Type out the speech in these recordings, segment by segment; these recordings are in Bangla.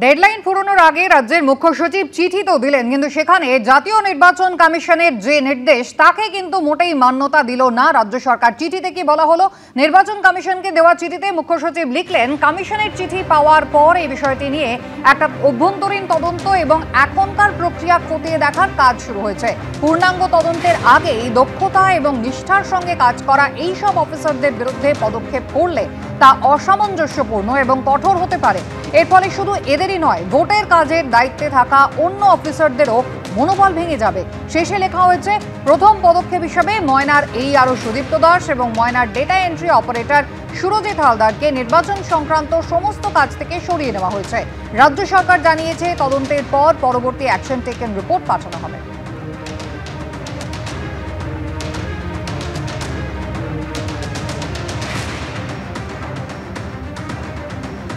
ডেডলাইন ফুরানোর আগে রাজ্যের মুখ্য সচিব চিঠি তো দিলেন, কিন্তু সেখানে জাতীয় নির্বাচন কমিশনের যে নির্দেশ তাকে কিন্তু মোটেই মান্যতা দিল না রাজ্য সরকার। চিঠিতে কি বলা হলো? নির্বাচন কমিশনকে দেওয়া চিঠিতে মুখ্য সচিব লিখলেন, কমিশনের চিঠি পাওয়ার পর এই বিষয়টি নিয়ে একটা অভ্যন্তরীণ তদন্ত এবং এখনকার প্রক্রিয়া খতিয়ে দেখার কাজ শুরু হয়েছে। পূর্ণাঙ্গ তদন্তের আগেই দক্ষতা এবং নিষ্ঠার সঙ্গে কাজ করা এই সব অফিসারদের বিরুদ্ধে পদক্ষেপ করলে তা অসামঞ্জস্যপূর্ণ এবং কঠোর হতে পারে। এর ফলে শুধু এদেরই নয়, ভোটের কাজের দায়িত্বে থাকা অন্য অফিসারদেরও মনোবল ভেঙে যাবে। শেষে লেখা হয়েছে, প্রথম পদক্ষেপ হিসেবে ময়নার ARO সুদীপ্ত দাস এবং ময়নার ডেটা এন্ট্রি অপারেটর সুরজিৎ হালদারকে নির্বাচন সংক্রান্ত সমস্ত কাজ থেকে সরিয়ে নেওয়া হয়েছে। রাজ্য সরকার জানিয়েছে, তদন্তের পর পরবর্তী অ্যাকশন টেকেন রিপোর্ট পাঠানো হবে।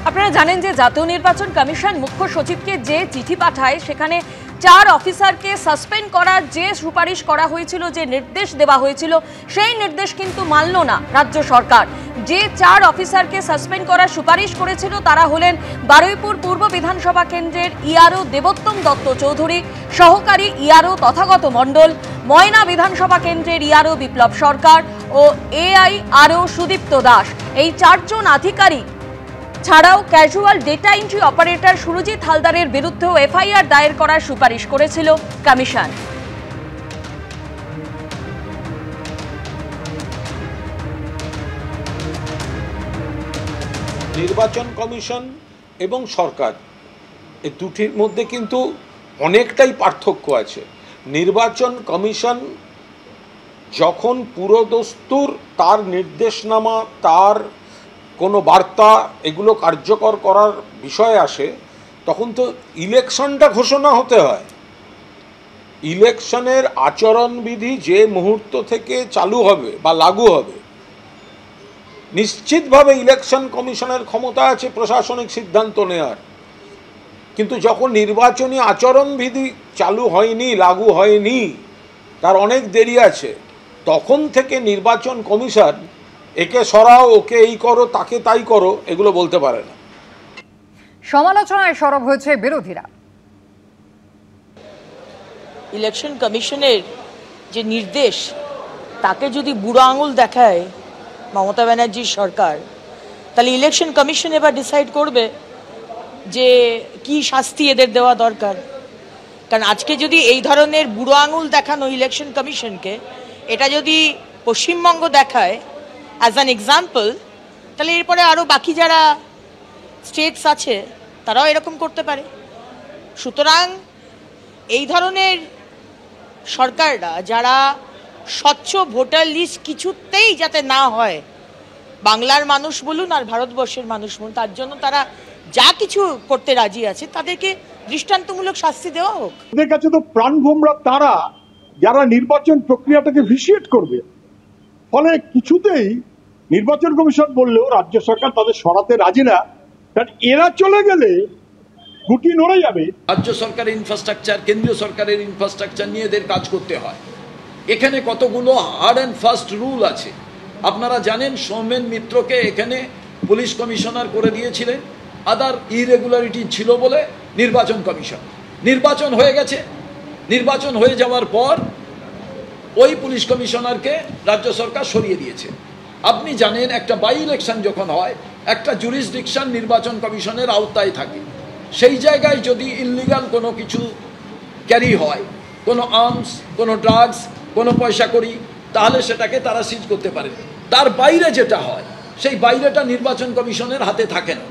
আপনারা জানেন যে জাতীয় নির্বাচন কমিশন মুখ্য সচিবকে যে চিঠি পাঠায়, সেখানে 4 অফিসারকে সাসপেন্ড করার যে সুপারিশ করা হয়েছিল, যে নির্দেশ দেওয়া হয়েছিল, সেই নির্দেশ কিন্তু মানল না রাজ্য সরকার। যে 4 অফিসারকে সাসপেন্ড করার সুপারিশ করেছিল তারা হলেন বারুইপুর পূর্ব বিধানসভা কেন্দ্রের ARO দেবোত্তম দত্ত চৌধুরী, সহকারী ARO তথাগত মণ্ডল, ময়না বিধানসভা কেন্দ্রের ARO বিপ্লব সরকার ও AIRO সুদীপ্ত দাস। এই 4 জন আধিকারিক ছাড়াও casual data entry operator Surajit হালদারের বিরুদ্ধেও FIR দায়ের করার সুপারিশ করেছিল কমিশন। নির্বাচন কমিশন এবং সরকার, এই দুটির মধ্যে কিন্তু অনেকটাই পার্থক্য আছে। নির্বাচন কমিশন যখন পুরোদস্তুর তার নির্দেশনামা, তার কোনো বার্তা, এগুলো কার্যকর করার বিষয় আসে, তখন তো ইলেকশনটা ঘোষণা হতে হয়। ইলেকশনের আচরণবিধি যে মুহূর্ত থেকে চালু হবে বা লাগু হবে, নিশ্চিতভাবে ইলেকশন কমিশনের ক্ষমতা আছে প্রশাসনিক সিদ্ধান্ত নেওয়ার। কিন্তু যখন নির্বাচনী আচরণবিধি চালু হয়নি, লাগু হয়নি, তার অনেক দেরি আছে, তখন থেকে নির্বাচন কমিশন একে সরাও, ওকে এই করো, তাকে তাই করো, এগুলো বলতে পারে না। সমালোচনায় সরব হয়েছে বিরোধীরা। ইলেকশন কমিশনের যে নির্দেশ, তাকে যদি বুড়ো আঙুল দেখায় মমতা ব্যানার্জির সরকার, তাহলে ইলেকশন কমিশন এবার ডিসাইড করবে যে কি শাস্তি এদের দেওয়া দরকার। কারণ আজকে যদি এই ধরনের বুড়ো আঙুল দেখানো ইলেকশন কমিশনকে, এটা যদি পশ্চিমবঙ্গ দেখায় অ্যাজ অ্যান এক্সাম্পল, তাহলে এরপরে আরও বাকি যারা স্টেটস আছে তারাও এরকম করতে পারে। সুতরাং এই ধরনের সরকাররা যারা স্বচ্ছ ভোটার লিস্ট কিছুতেই যাতে না হয়, বাংলার মানুষ বলুন আর ভারতবর্ষের মানুষ বলুন, তার জন্য তারা যা কিছু করতে রাজি আছে, তাদেরকে দৃষ্টান্তমূলক শাস্তি দেওয়া হোক। ওদের কাছে তো প্রাণভোমরা তারা যারা নির্বাচন প্রক্রিয়াটাকে ভিসিয়েট করবে। ফলে কিছুতেই নির্বাচন কমিশন বললেও রাজ্য সরকার তাদের সরাতে রাজি না, কারণ এরা চলে গেলে গুটি নড়ে যাবে। রাজ্য সরকারের ইনফ্রাস্ট্রাকচার, কেন্দ্রীয় সরকারের ইনফ্রাস্ট্রাকচার নিয়ে এদের কাজ করতে হয়। এখানে কতগুলো হার্ড অ্যান্ড ফাস্ট রুল আছে। আপনারা জানেন, সৌমেন মিত্রকে এখানে পুলিশ কমিশনার করে দিয়েছিলেন আদার ইরেগুলারিটি ছিল বলে নির্বাচন কমিশন। নির্বাচন হয়ে গেছে, নির্বাচন হয়ে যাওয়ার পর ওই পুলিশ কমিশনারকে রাজ্য সরকার সরিয়ে দিয়েছে। আপনি জানেন, একটা বাই ইলেকশন যখন হয়, একটা জুরিসডিকশন নির্বাচন কমিশনের আওতায় থাকে। সেই জায়গায় যদি ইললিগাল কোনো কিছু ক্যারি হয়, কোনো আর্মস, কোনো ড্রাগস, কোনো পয়সা করি, তাহলে সেটাকে তারা সিজ করতে পারে। তার বাইরে যেটা হয়, সেই বাইরেটা নির্বাচন কমিশনের হাতে থাকে না।